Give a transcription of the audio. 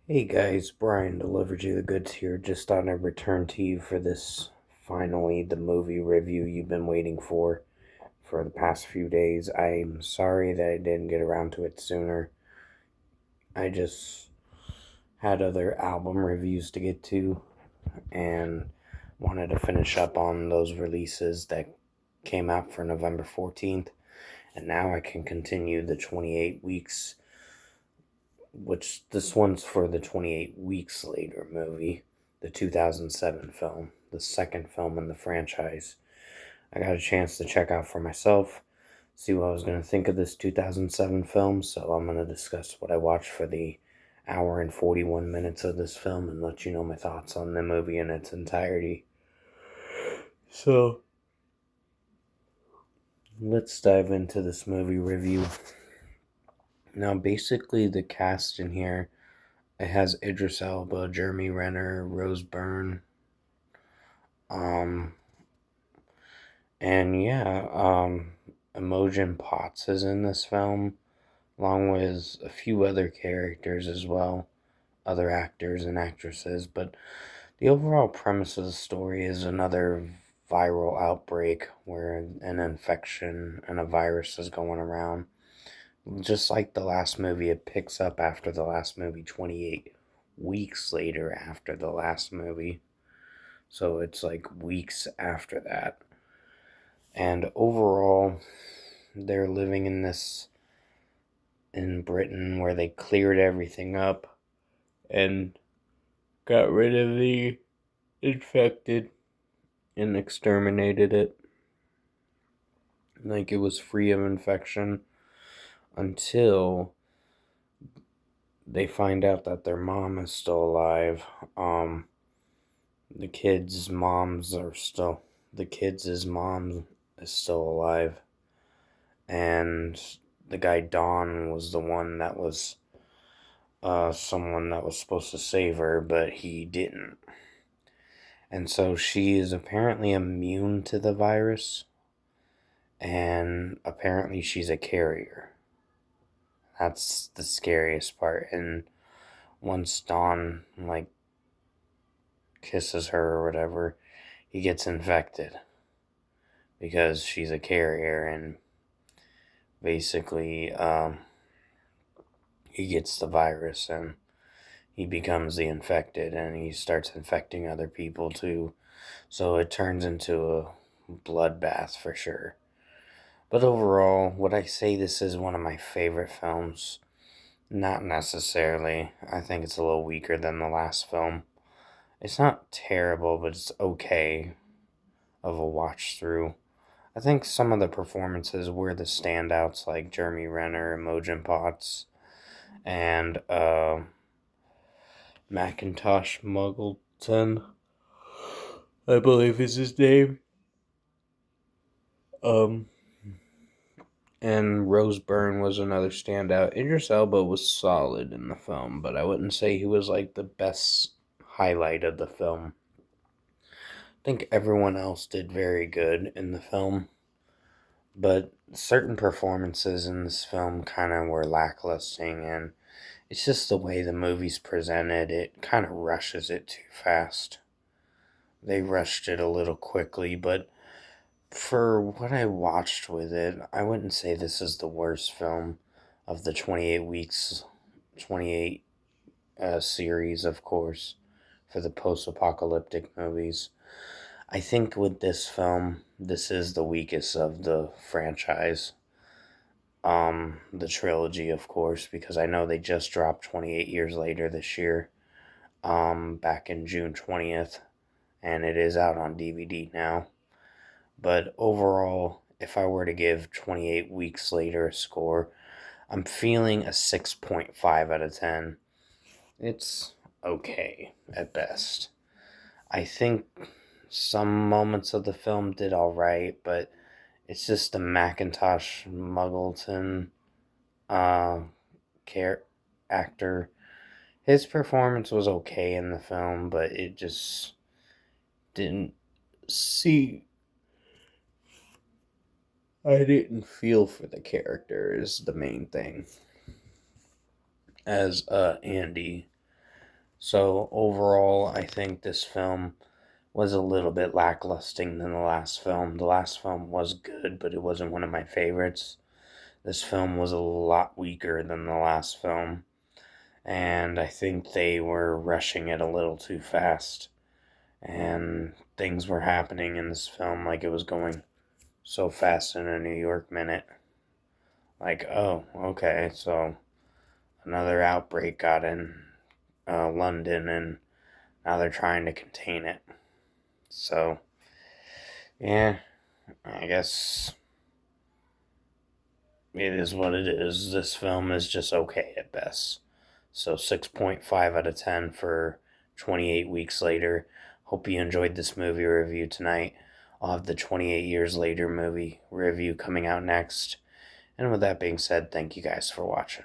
Hey guys, Brian delivered you the goods here. Just thought I'd return to you for this, finally, the movie review you've been waiting for the past few days. I'm sorry that I didn't get around to it sooner. I just had other album reviews to get to and wanted to finish up on those releases that came out for November 14th. And now I can continue the 28 weeks, which this one's for the 28 Weeks Later movie, the 2007 film, the second film in the franchise. I got a chance to check out for myself, see what I was going to think of this 2007 film, so I'm going to discuss what I watched for the hour and 41 minutes of this film and let you know my thoughts on the movie in its entirety. So, let's dive into this movie review. Now, basically, the cast in here, it has Idris Elba, Jeremy Renner, Rose Byrne, um, and yeah, Imogen Potts is in this film, along with a few other characters as well, other actors and actresses. But the overall premise of the story is another viral outbreak where an infection and a virus is going around. Just like the last movie, it picks up after the last movie 28 weeks later after the last movie. So it's like weeks after that. And overall, they're living in Britain where they cleared everything up and got rid of the infected and exterminated it. Like it was free of infection until they find out that their mom is still alive. The kids' moms are still the kids' mom is still alive, and the guy Don was the one that was someone that was supposed to save her, but he didn't. And so she is apparently immune to the virus, and apparently she's a carrier. That's the scariest part. And once Dawn, like, kisses her or whatever, he gets infected because she's a carrier, and basically, he gets the virus and he becomes the infected and he starts infecting other people too. So it turns into a bloodbath for sure. But overall, would I say this is one of my favorite films? Not necessarily. I think it's a little weaker than the last film. It's not terrible, but it's okay of a watch through. I think some of the performances were the standouts, like Jeremy Renner, Imogen Potts, and Macintosh Muggleton, I believe is his name. Um, and Rose Byrne was another standout. Idris Elba was solid in the film, but I wouldn't say he was like the best highlight of the film. I think everyone else did very good in the film, but certain performances in this film kind of were lackluster, and it's just the way the movie's presented. It kind of rushes it too fast. They rushed it a little quickly, but for what I watched with it, I wouldn't say this is the worst film of the 28 weeks, 28 series, of course, for the post apocalyptic movies. I think with this film, this is the weakest of the franchise. The trilogy, of course, because I know they just dropped 28 Years Later this year, back in June 20th, and it is out on DVD now. But overall, if I were to give 28 Weeks Later a score, I'm feeling a 6.5 out of 10. It's okay at best. I think some moments of the film did alright, but it's just the Macintosh Muggleton uh, care actor. His performance was okay in the film, but it just didn't see. I didn't feel for the character is the main thing. As Andy. So overall, I think this film was a little bit lackluster than the last film. The last film was good, but it wasn't one of my favorites. This film was a lot weaker than the last film, and I think they were rushing it a little too fast. And things were happening in this film like it was going so fast in a New York minute. Like, oh, okay, so another outbreak got in London, and now they're trying to contain it. So, yeah, I guess it is what it is. This film is just okay at best. So 6.5 out of 10 for 28 weeks later. Hope you enjoyed this movie review tonight. I'll have the 28 years later movie review coming out next. And with that being said, thank you guys for watching.